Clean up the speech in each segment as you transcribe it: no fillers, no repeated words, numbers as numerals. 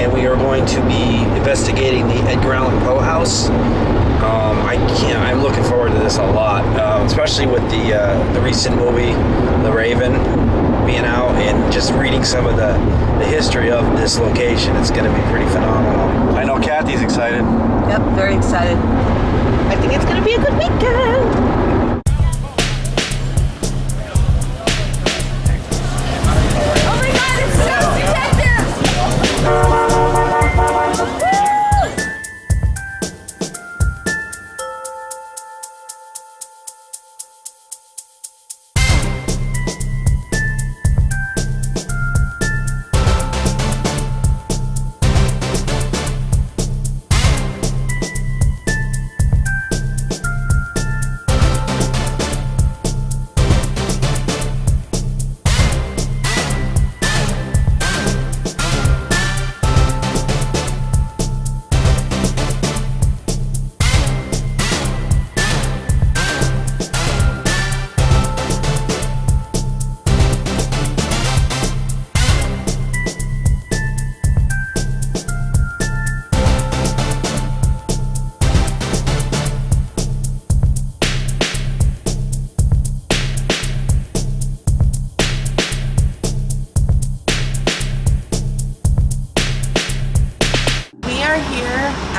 and we are going to be investigating the Edgar Allen Poe house. I'm looking forward to this a lot, especially with the recent movie, The Raven, being out and just reading some of the history of this location. It's going to be pretty phenomenal. I know Kathy's excited. Yep, very excited. I think it's going to be a good weekend.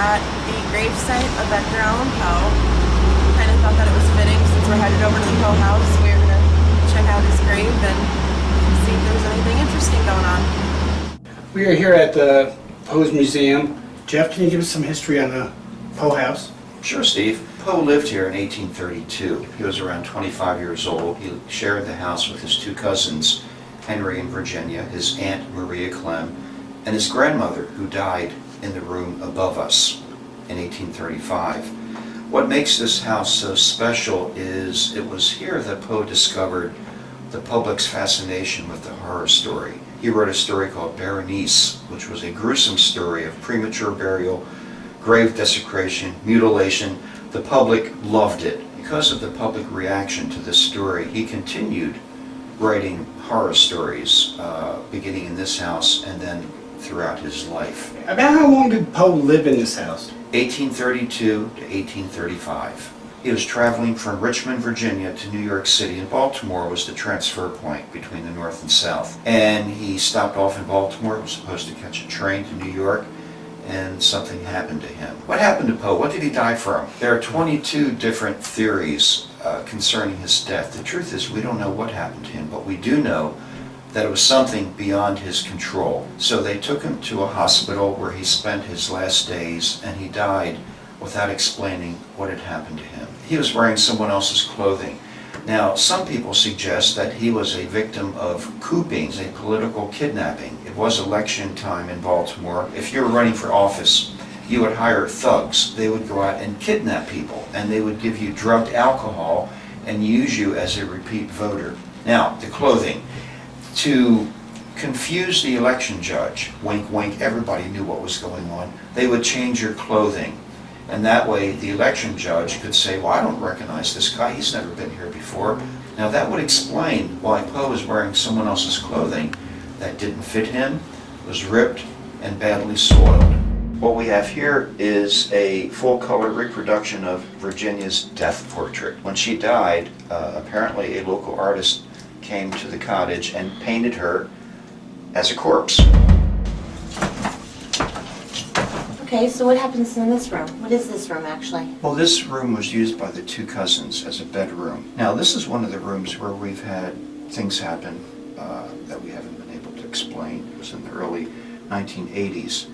At the gravesite of Edgar Allen Poe. Kind of thought that it was fitting since we're headed over to the Poe house. We were going to check out his grave and see if there was anything interesting going on. We are here at the Poe's Museum. Jeff, can you give us some history on the Poe house? Sure, Steve. Poe lived here in 1832. He was around 25 years old. He shared the house with his two cousins, Henry and Virginia, his aunt Maria Clem, and his grandmother, who died in the room above us in 1835. What makes this house so special is it was here that Poe discovered the public's fascination with the horror story. He wrote a story called Berenice, which was a gruesome story of premature burial, grave desecration, mutilation. The public loved it. Because of the public reaction to this story, he continued writing horror stories, beginning in this house and then throughout his life. About how long did Poe live in this house? 1832 to 1835. He was traveling from Richmond, Virginia to New York City, and Baltimore was the transfer point between the North and South. And he stopped off in Baltimore, was supposed to catch a train to New York, and something happened to him. What happened to Poe? What did he die from? There are 22 different theories concerning his death. The truth is, we don't know what happened to him, but we do know that it was something beyond his control. So they took him to a hospital where he spent his last days, and he died without explaining what had happened to him. He was wearing someone else's clothing. Now, some people suggest that he was a victim of cooping, a political kidnapping. It was election time in Baltimore. If you were running for office, you would hire thugs. They would go out and kidnap people, and they would give you drugged alcohol and use you as a repeat voter. Now, the clothing. To confuse the election judge, wink wink, everybody knew what was going on, they would change your clothing. And that way the election judge could say, well, I don't recognize this guy, he's never been here before. Now that would explain why Poe was wearing someone else's clothing that didn't fit him, was ripped and badly soiled. What we have here is a full-color reproduction of Virginia's death portrait. When she died, apparently a local artist came to the cottage and painted her as a corpse. Okay, so what happens in this room? What is this room actually? Well, this room was used by the two cousins as a bedroom. Now, this is one of the rooms where we've had things happen that we haven't been able to explain. It was in the early 1980s.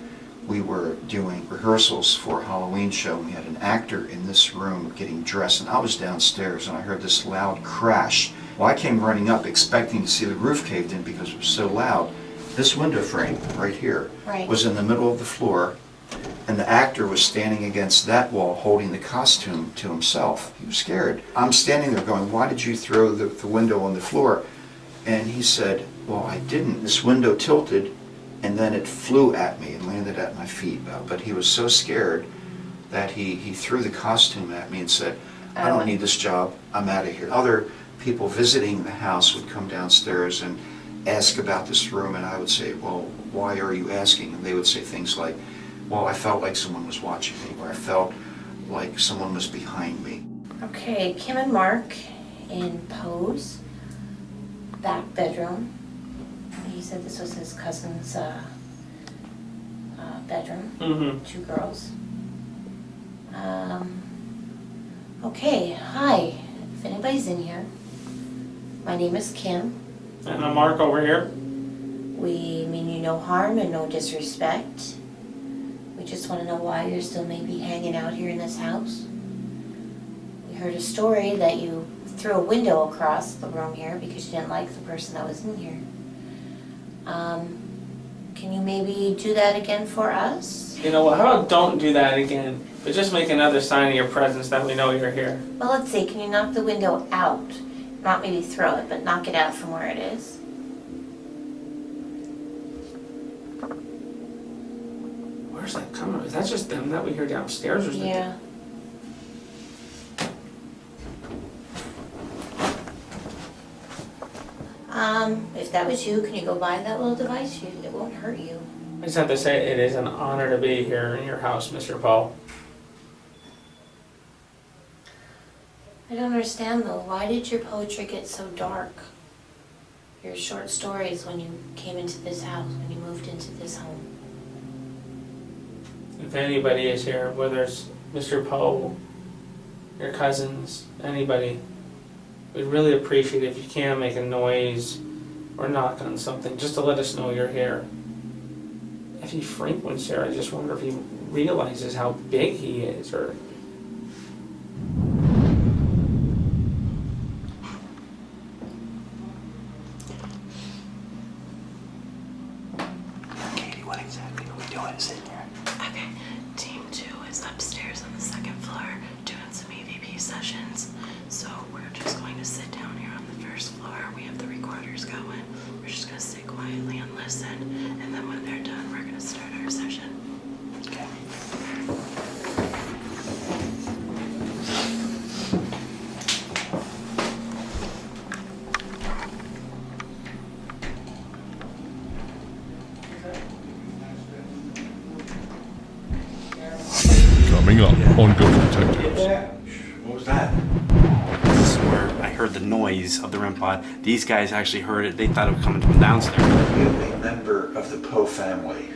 We were doing rehearsals for a Halloween show. We had an actor in this room getting dressed, and I was downstairs, and I heard this loud crash. Well, I came running up expecting to see the roof caved in because it was so loud. This window frame right here was in the middle of the floor, and the actor was standing against that wall holding the costume to himself. He was scared. I'm standing there going, why did you throw the window on the floor? And he said, well, I didn't. This window tilted, and then it flew at me and landed at my feet. But he was so scared that he threw the costume at me and said, I don't need this job, I'm out of here. Other people visiting the house would come downstairs and ask about this room, and I would say, well, why are you asking? And they would say things like, well, I felt like someone was watching me, or I felt like someone was behind me. Okay, Kim and Mark in Poe's back bedroom. He said this was his cousin's bedroom. Mm-hmm. 2 girls. Okay, hi. If anybody's in here, my name is Kim. And I'm Mark over here. We mean you no harm and no disrespect. We just want to know why you're still maybe hanging out here in this house. We heard a story that you threw a window across the room here because you didn't like the person that was in here. Can you maybe do that again for us? You know what, how about don't do that again, but just make another sign of your presence that we know you're here. Well, let's see, can you knock the window out? Not maybe throw it, but knock it out from where it is. Where's that coming from? Is that just them that we hear downstairs or is it? Yeah. If that was you, can you go buy that little device? It won't hurt you. I just have to say, it is an honor to be here in your house, Mr. Poe. I don't understand though, why did your poetry get so dark? Your short stories when you came into this house, when you moved into this home. If anybody is here, whether it's Mr. Poe, your cousins, anybody, we'd really appreciate it if you can make a noise or knock on something, just to let us know you're here. If he frequents here, I just wonder if he realizes how big he is, or... Katie, what exactly are we doing sitting here? Okay, team 2 is upstairs on the 2nd floor doing some EVP sessions. So we're just going to sit down here on the 1st floor. We have the recorders going. We're just going to sit quietly and listen. And then when they're done, we're going to start our session. Okay. Coming up on Ghost Detectives. What was that? This is where I heard the noise of the REM pod. These guys actually heard it. They thought it was coming from downstairs. Are you a member of the Poe family?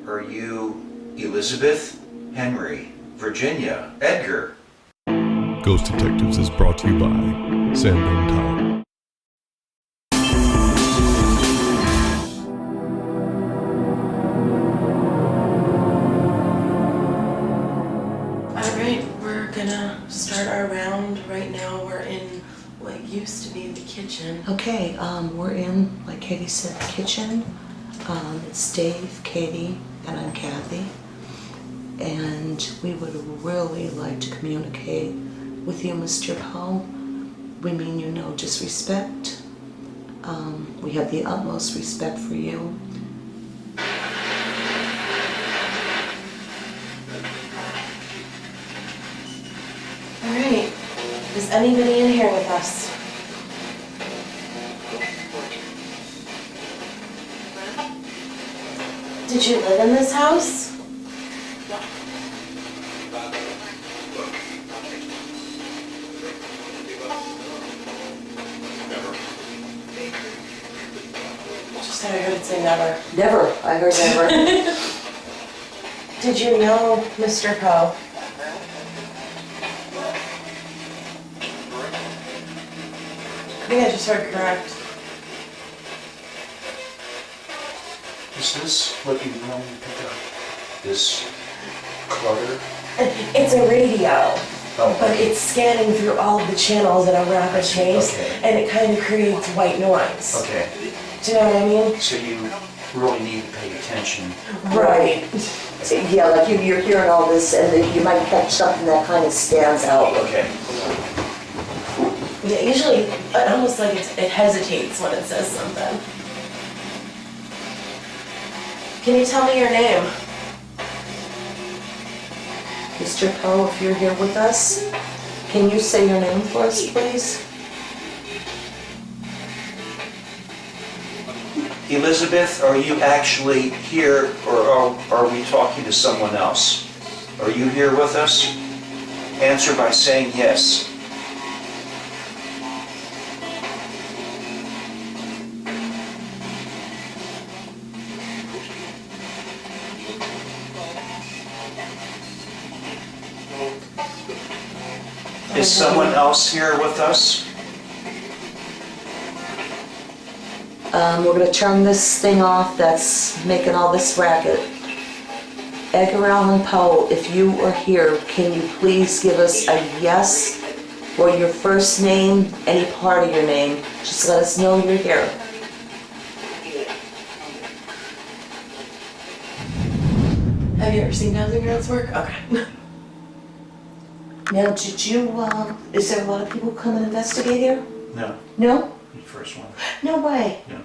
Are you Elizabeth, Henry, Virginia, Edgar? Ghost Detectives is brought to you by Sandone Time. Alright, we're gonna start our round. Right now we're in what used to be the kitchen. Okay, we're in, like Katie said, the kitchen. It's Dave, Katie, and I'm Kathy. And we would really like to communicate with you, Mr. Poe. We mean you no disrespect. We have the utmost respect for you. Alright, is anybody in here with us? Did you live in this house? Just said I heard it say never. Never, I heard never. Did you know Mr. Poe? I think I just heard correct. Is this what you normally pick up? This clutter? It's a radio, Oh, but it's scanning through all of the channels at a rapid pace, Okay. and it kind of creates white noise. Okay, Do you know what I mean? so you really need to pay attention. Right. Yeah, like you're hearing all this and then you might catch something that kind of stands out. Okay. Yeah, usually, almost like it hesitates when it says something. Can you tell me your name? Mr. Poe, if you're here with us, can you say your name for us, please? Elizabeth, are you actually here, or are we talking to someone else? Are you here with us? Answer by saying yes. Is someone else here with us? We're gonna turn this thing off that's making all this racket. Edgar Allen Poe, if you are here, can you please give us a yes or your first name, any part of your name? Just let us know you're here. Have you ever seen Housing Grants work? Okay. Now, did you, is there a lot of people come and investigate here? No, No? the first one. No way. Yeah.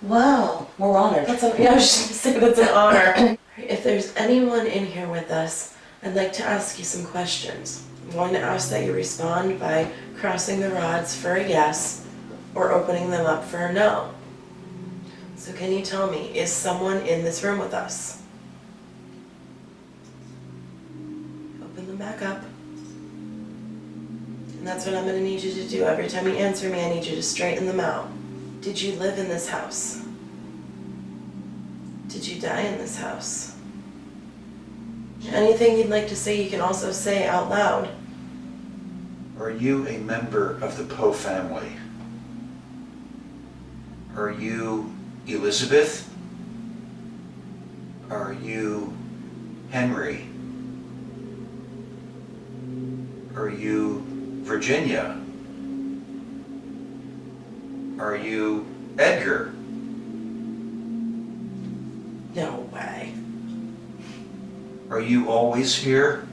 Wow, we're honored. Yeah, I was just gonna say that's an honor. If there's anyone in here with us, I'd like to ask you some questions. I'm going to ask that you respond by crossing the rods for a yes or opening them up for a no. So can you tell me, is someone in this room with us? Open them back up. And that's what I'm gonna need you to do. Every time you answer me, I need you to straighten them out. Did you live in this house? Did you die in this house? Anything you'd like to say, you can also say out loud. Are you a member of the Poe family? Are you Elizabeth? Are you Henry? Are you Virginia? Are you Edgar? No way. Are you always here?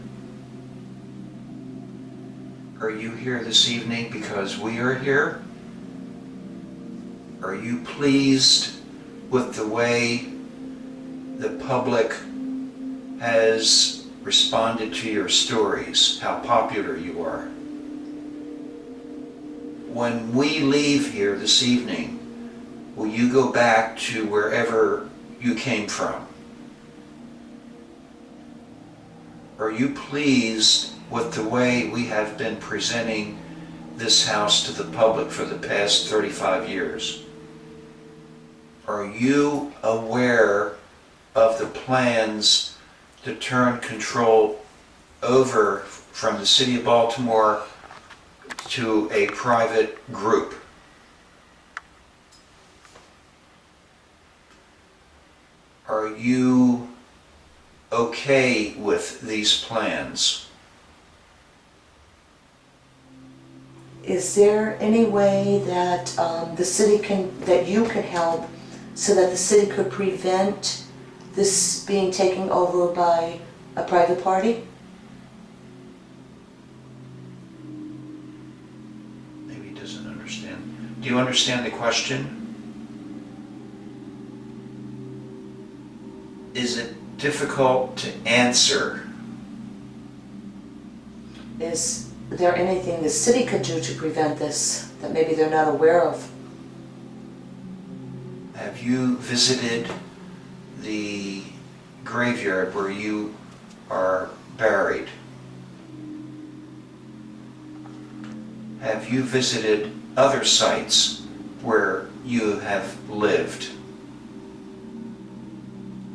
Are you here this evening because we are here? Are you pleased with the way the public has responded to your stories, how popular you are? When we leave here this evening, will you go back to wherever you came from? Are you pleased with the way we have been presenting this house to the public for the past 35 years? Are you aware of the plans to turn control over from the city of Baltimore to a private group? Are you okay with these plans? Is there any way that the city that you can help so that the city could prevent this being taken over by a private party? Maybe he doesn't understand. Do you understand the question? Is it difficult to answer? Is there anything the city could do to prevent this that maybe they're not aware of? Have you visited the graveyard where you are buried? Have you visited other sites where you have lived?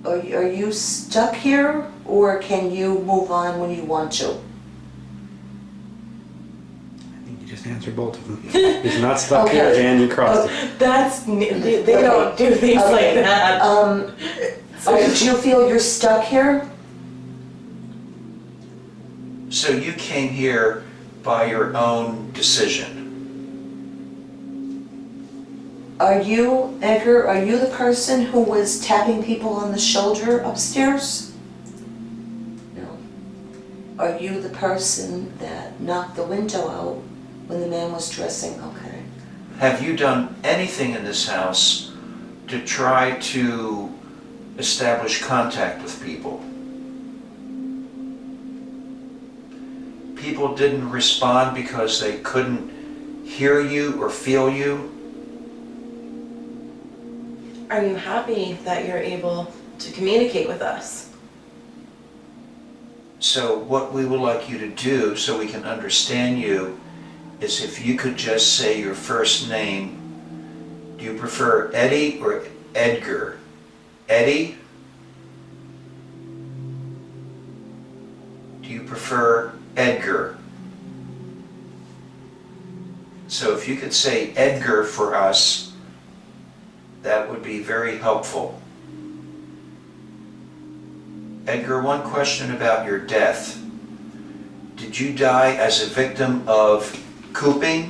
Are you stuck here, or can you move on when you want to? I think you just answered both of them. He's not stuck Okay. here and you crossed it. That's, they don't do things like that. Do you feel you're stuck here? So you came here by your own decision. Are you, Edgar, are you the person who was tapping people on the shoulder upstairs? No. Are you the person that knocked the window out when the man was dressing? Okay. Have you done anything in this house to try to establish contact with people? People didn't respond because they couldn't hear you or feel you? I'm happy that you're able to communicate with us. So what we would like you to do, so we can understand you, is if you could just say your first name. Do you prefer Eddie or Edgar? Eddie? Do you prefer Edgar? So if you could say Edgar for us, that would be very helpful. Edgar, one question about your death. Did you die as a victim of cooping?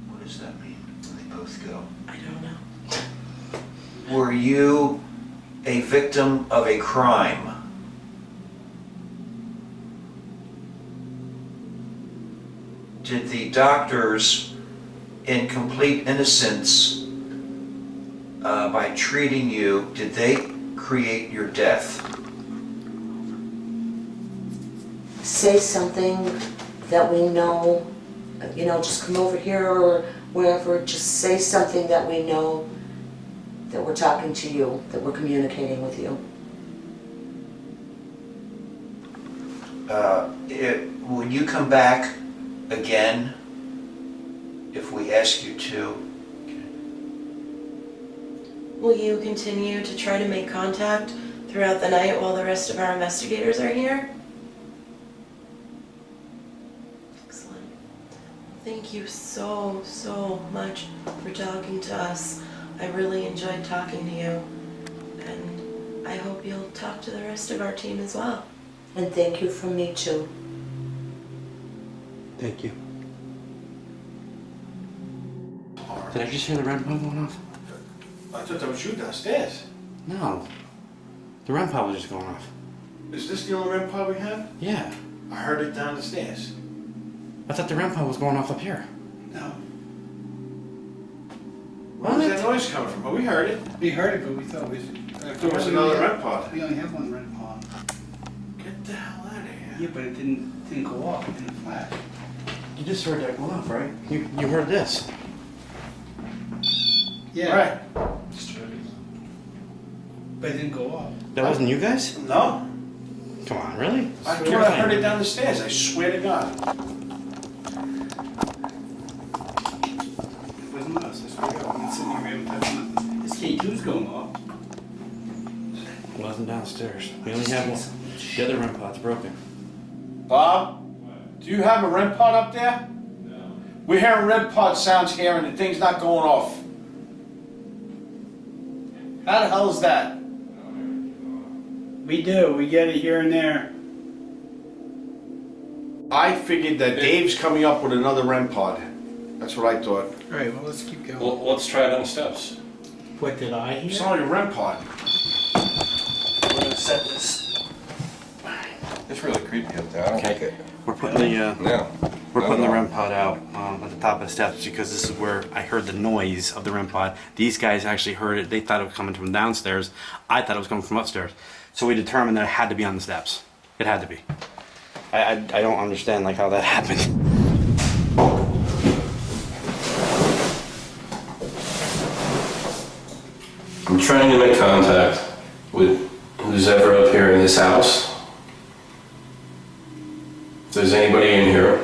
What does that mean when they both go? I don't know. Were you a victim of a crime? Did the doctors, in complete innocence, by treating you, did they create your death? Say something that we know, just come over here or wherever, just say something that we know that we're talking to you, that we're communicating with you. Will you come back again if we ask you to? Will you continue to try to make contact throughout the night while the rest of our investigators are here? Excellent. Thank you so, so much for talking to us. I really enjoyed talking to you, and I hope you'll talk to the rest of our team as well. And thank you from me too. Thank you. Did I just hear the REM pod going off? I thought that was you downstairs. No. The REM pod was just going off. Is this the only REM pod we have? Yeah. I heard it down the stairs. I thought the REM pod was going off up here. No. What? Where was that noise coming from? Oh, we heard it. We heard it, but we thought we There was another REM pod. We only have one REM pod. Get the hell out of here. Yeah, but it didn't go off. It didn't flash. You just heard that going off, right? You heard this. Yeah. Right. But it didn't go off. That wasn't you guys? No. Come on, really? I thought I heard it down the stairs. I swear to God. It wasn't us. I swear to God. I'm sitting here, we haven't touched nothing. This K2's going off. It wasn't downstairs. We only have one. The other REM pod's broken. Bob, do you have a REM pod up there? No. We're hearing REM pod sounds here and the thing's not going off. How the hell is that? We do. We get it here and there. I figured that Dave's coming up with another REM pod. That's what I thought. All right, well, let's keep going. Well, let's try it on the steps. What did I hear? It's only a REM pod. We're going to set this. It's really creepy up there. I don't like it. We're putting the No. we're putting the REM pod out at the top of the steps because this is where I heard the noise of the REM pod. These guys actually heard it. They thought it was coming from downstairs. I thought it was coming from upstairs. So we determined that it had to be on the steps. It had to be. I don't understand like how that happened. I'm trying to make contact with who's ever up here in this house. If there's anybody in here,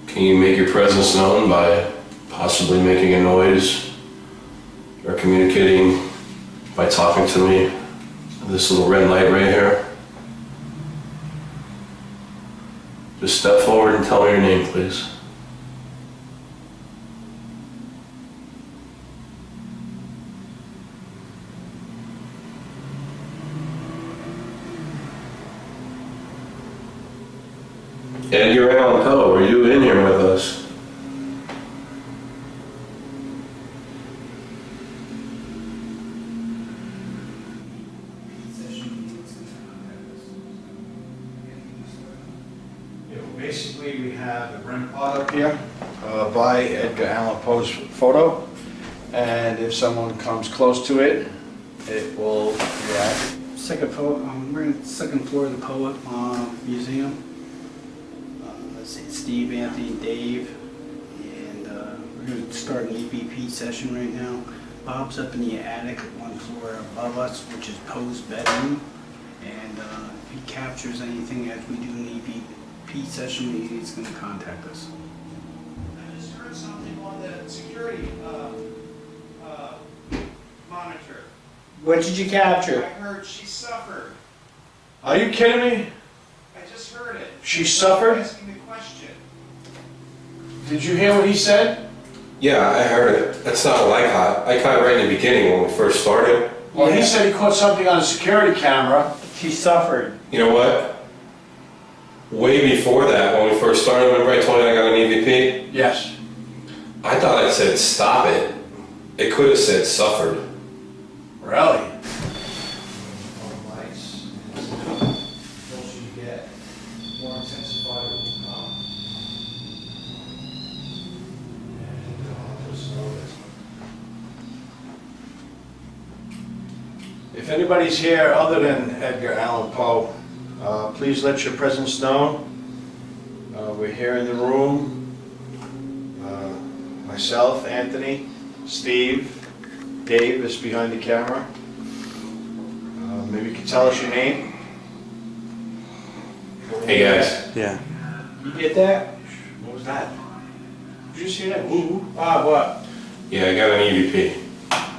can you make your presence known by possibly making a noise or communicating by talking to me? This little red light right here. Just step forward and tell me your name, please. Edgar Allen Poe, are you in here with us? Basically, we have a REM pod up here by Edgar Allan Poe's photo, and if someone comes close to it, it will react. We're in the second floor of the Poe Museum. Let's see. Steve, Anthony, and Dave, and we're going to start an EVP session right now. Bob's up in the attic, 1 floor above us, which is Poe's bedroom, and if he captures anything as we do an EVP session, he's going to contact us. I just heard something on the security monitor. What did you capture? I heard she suffered. Are you kidding me? I just heard it. She suffered? Asking the question. Did you hear what he said? Yeah, I heard it. That's not what I caught right in the beginning when we first started. Well, he said he caught something on a security camera. She suffered. You know what? Way before that, when we first started, remember I told you I got an EVP? Yes. I thought it said stop it. It could have said suffered. Really? If anybody's here other than Edgar Allan Poe, please let your presence known. We're here in the room. Myself, Anthony, Steve, Dave is behind the camera. Maybe you can tell us your name. Hey guys. Yeah. You get that? What was that? Did you see that? Woo. Ah, what? Yeah, I got an EVP.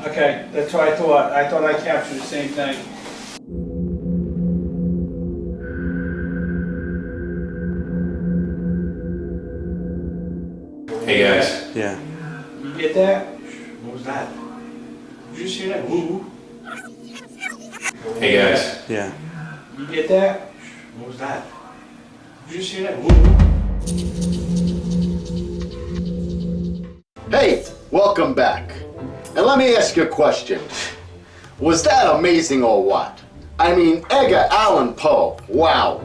Okay, that's what I thought. I thought I captured the same thing. Hey guys. Yeah. You get that? What was that? Did you see that? Woo. Hey guys. Yeah. You get that? What was that? Did you see that? Woo. Hey, welcome back. And let me ask you a question. Was that amazing or what? I mean, Edgar Allan Poe, wow.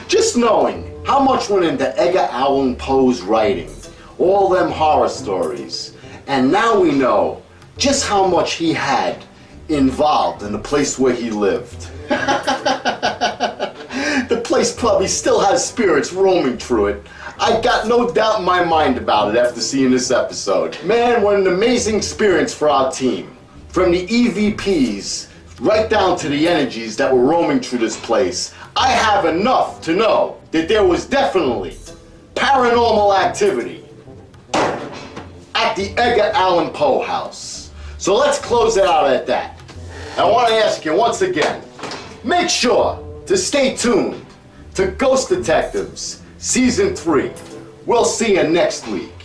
Just knowing how much went into Edgar Allan Poe's writing, all them horror stories, and now we know just how much he had involved in the place where he lived. The place probably still has spirits roaming through it. I got no doubt in my mind about it after seeing this episode. Man, what an amazing experience for our team. From the EVPs right down to the energies that were roaming through this place, I have enough to know that there was definitely paranormal activity at the Edgar Allan Poe house. So let's close it out at that. I want to ask you once again, make sure to stay tuned to Ghost Detectives Season 3. We'll see you next week.